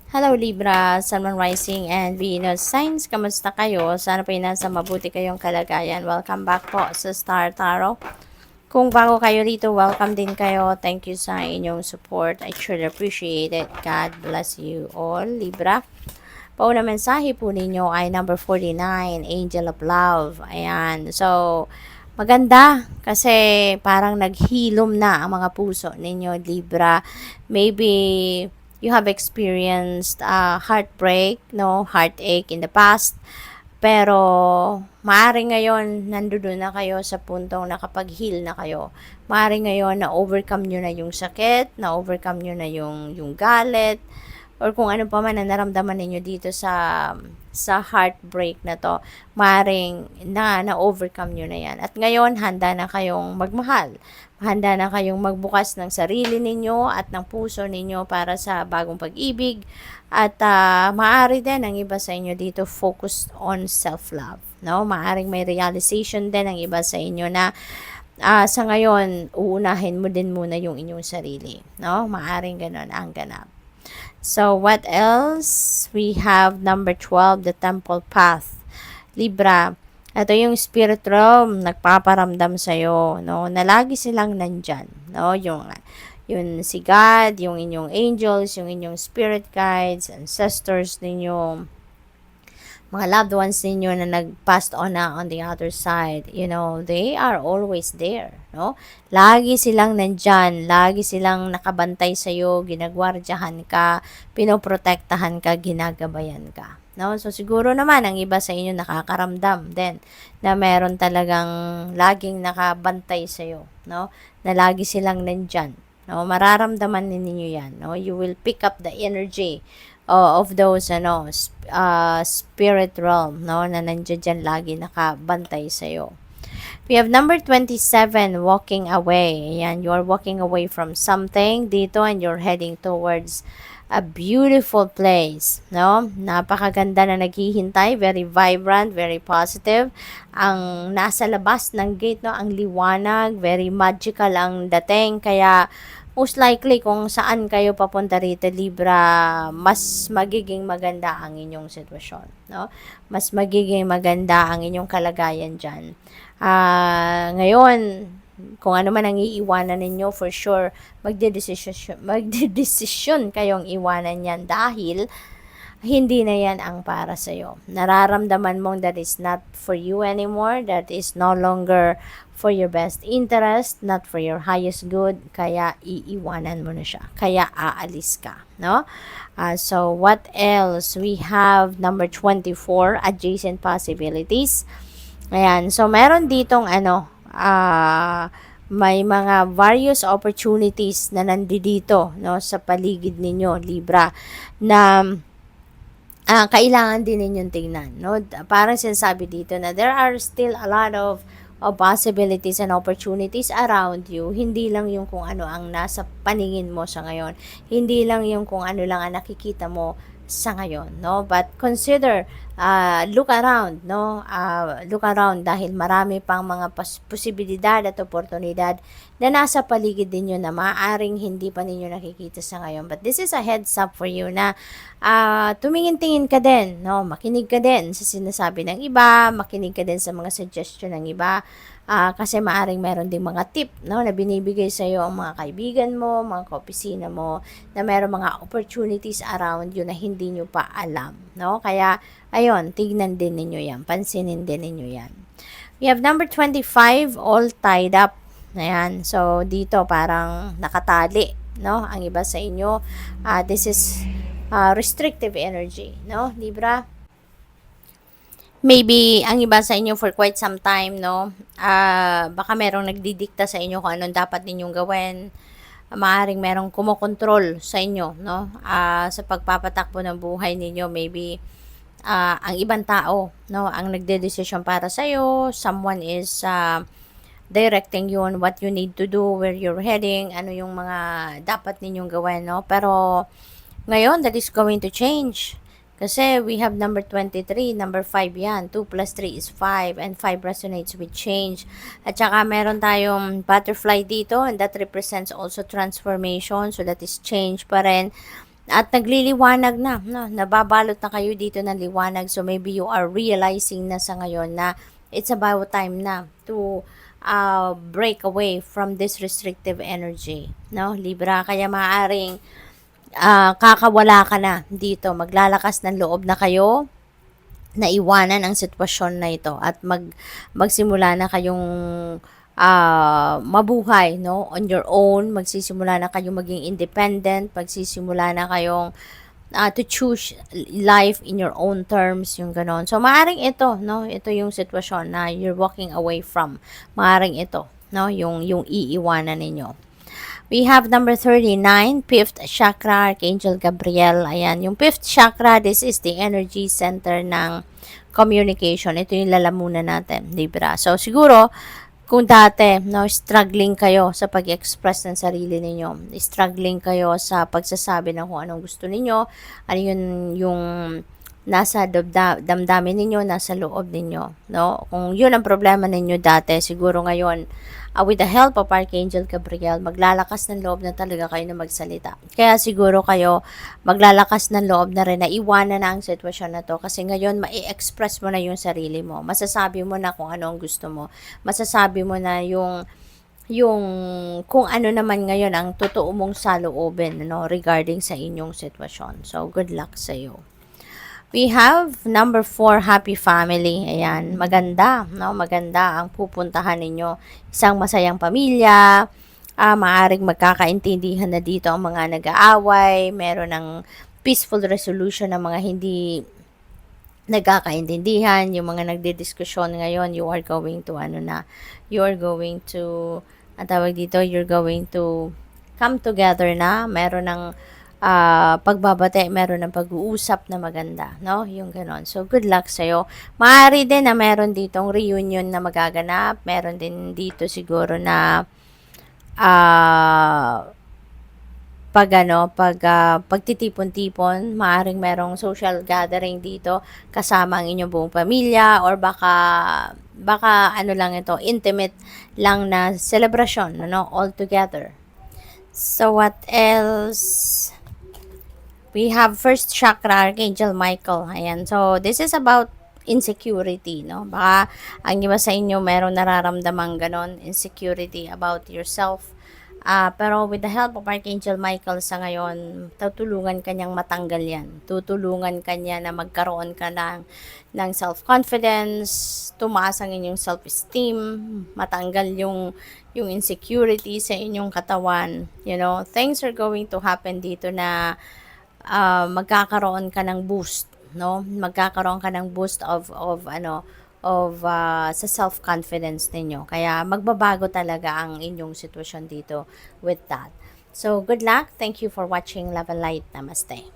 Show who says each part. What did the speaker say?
Speaker 1: Hello Libra, Sun, Moon, Rising, and Venus Signs. Kamusta kayo? Sana po nasa mabuti kayong kalagayan. Welcome back po sa Star Tarot. Kung bago kayo rito, welcome din kayo. Thank you sa inyong support. I truly appreciate it. God bless you all, Libra. Pauna mensahe po ninyo ay number 49, Angel of Love. Ayan. So, maganda kasi parang naghilom na ang mga puso ninyo, Libra. Maybe you have experienced heartbreak, no, heartache in the past. Pero maaari ngayon nandoon na kayo sa puntong nakapag-heal na kayo. Maaari ngayon na overcome nyo na yung sakit, na overcome nyo na yung galit, or kung ano pa man na naramdaman ninyo dito sa heartbreak na to, maring na-overcome nyo na yan. At ngayon, handa na kayong magmahal. Handa na kayong magbukas ng sarili ninyo at ng puso ninyo para sa bagong pag-ibig. At maaari din ang iba sa inyo dito focused on self-love. No? Maaring may realization din ang iba sa inyo na sa ngayon, uunahin mo din muna yung inyong sarili. No? Maaring ganon ang ganap. So, what else? We have number 12, the temple path. Libra, ito yung spirit realm, nagpaparamdam sa'yo, no? Na lagi silang nandyan, no? Yung si God, yung inyong angels, yung inyong spirit guides, ancestors ninyo, mga loved ones ninyo na nag-passed on na on the other side, they are always there, no? Lagi silang nandyan, lagi silang nakabantay sa'yo, ginagwardyahan ka, pinoprotektahan ka, ginagabayan ka, no? So, siguro naman, ang iba sa inyo nakakaramdam din na meron talagang laging nakabantay sa'yo, no? Na lagi silang nandyan, no? Mararamdaman ninyo yan, no? You will pick up the energy of those spirit realm, no, na nandiyan dyan lagi nakabantay sa'yo. We have number 27, walking away. Ayan, you are walking away from something dito and you're heading towards a beautiful place, no? Napakaganda na naghihintay, very vibrant, very positive. Ang nasa labas ng gate, no, ang liwanag, very magical ang dating, kaya most likely kung saan kayo papunta rito, Libra, mas magiging maganda ang inyong sitwasyon, no? Mas magiging maganda ang inyong kalagayan dyan. Ngayon, kung ano man ang iiwanan ninyo, for sure, magdedesisyon kayong iwanan yan dahil hindi na yan ang para sa'yo. Nararamdaman mong that is not for you anymore, that is no longer for your best interest, not for your highest good, kaya iiwanan mo na siya. Kaya aalis ka, no? So, what else? We have number 24, adjacent possibilities. Ayan, so meron ditong may mga various opportunities na nandito, no, sa paligid ninyo, Libra, na kailangan din ninyong tingnan, no? Parang sinasabi dito na there are still a lot of possibilities and opportunities around you. Hindi lang yung kung ano ang nasa paningin mo sa ngayon. Hindi lang yung kung ano lang ang nakikita mo sa ngayon, no? But consider, look around, no? Look around dahil marami pang mga posibilidad at oportunidad na nasa paligid ninyo na maaaring hindi pa ninyo nakikita sa ngayon. But this is a heads up for you na tumingin-tingin ka din, no? Makinig ka din sa sinasabi ng iba, makinig ka din sa mga suggestion ng iba. Kasi maaring meron ding mga tip, no, na binibigay sa iyo ang mga kaibigan mo, mga kaopisina mo, na meron mga opportunities around you na hindi nyo pa alam, no? Kaya, ayun, tignan din ninyo yan, pansinin din ninyo yan. We have number 25, all tied up. Ayan, so dito parang nakatali, no, ang iba sa inyo. This is restrictive energy, no, Libra? Maybe ang iba sa inyo for quite some time, no? Baka merong nagdidikta sa inyo kung anong dapat ninyong gawin. Maaring merong kumokontrol sa inyo, no? Sa pagpapatakbo ng buhay ninyo, maybe ang ibang tao, no, ang nagdedesisyon para sa iyo. Someone is directing you on what you need to do, where you're heading, ano yung mga dapat ninyong gawin, no? Pero ngayon, that is going to change. Kasi we have number 23, number 5 yan. 2 plus 3 is 5, and 5 resonates with change. At saka meron tayong butterfly dito, and that represents also transformation. So that is change pa rin. At nagliliwanag na, no? Nababalot na kayo dito ng liwanag. So maybe you are realizing na sa ngayon na it's about time na to break away from this restrictive energy, no? Libra, kaya maaaring kakawala ka na dito. Maglalakas ng loob na kayo na iwanan ang sitwasyon na ito at magsimula na kayong mabuhay, no, on your own. Magsisimula na kayong maging independent, magsisimula na kayong to choose life in your own terms, yung ganon. So maaring ito, no, ito yung sitwasyon na you're walking away from. Maaring ito, no, yung iiwanan ninyo. We have number 39, 5th chakra, Archangel Gabriel. Ayan, yung 5th chakra, this is the energy center ng communication. Ito yung lalamunan natin, Libra. So, siguro, kung dati, no, struggling kayo sa pag-express ng sarili ninyo, struggling kayo sa pagsasabi ng kung anong gusto ninyo, ano yung nasa damdamin ninyo, nasa loob ninyo, no? Kung yun ang problema ninyo dati, siguro ngayon, with the help of Archangel Gabriel, maglalakas ng loob na talaga kayo na magsalita. Kaya siguro kayo maglalakas ng loob na rin na iwanan na ang sitwasyon na to. Kasi ngayon, mai-express mo na yung sarili mo. Masasabi mo na kung ano ang gusto mo. Masasabi mo na yung kung ano naman ngayon ang totoo mong saloobin, no, regarding sa inyong sitwasyon. So, good luck sa iyo. We have number 4, happy family. Ayan, maganda, no? Maganda ang pupuntahan ninyo. Isang masayang pamilya, maaring magkakaintindihan na dito ang mga nag-aaway, meron ng peaceful resolution ng mga hindi nagkakaintindihan, yung mga nagdidiskusyon ngayon, you are going to you're going to come together na, meron ng pagbabate, meron ng pag-uusap na maganda, no? Yung ganon. So, good luck sa'yo. Maaari din na meron ditong reunion na magaganap. Meron din dito siguro na pagtitipon-tipon, maaring merong social gathering dito kasama ang inyong buong pamilya, or baka ano lang ito, intimate lang na celebration, no? All together. So, what else? We have first chakra, Archangel Michael. Ayan. So, this is about insecurity, no? Baka ang iba sa inyo merong nararamdamang ganon, insecurity about yourself. Pero with the help of Archangel Michael sa ngayon, tutulungan kanyang matanggal yan. Tutulungan kanya na magkaroon ka ng self-confidence, tumaas ang inyong self-esteem, matanggal yung insecurity sa inyong katawan. You know, things are going to happen dito na magkakaroon ka ng boost, no? Magkakaroon ka ng boost sa self-confidence ninyo. Kaya magbabago talaga ang inyong sitwasyon dito with that. So, good luck. Thank you for watching Love and Light. Namaste.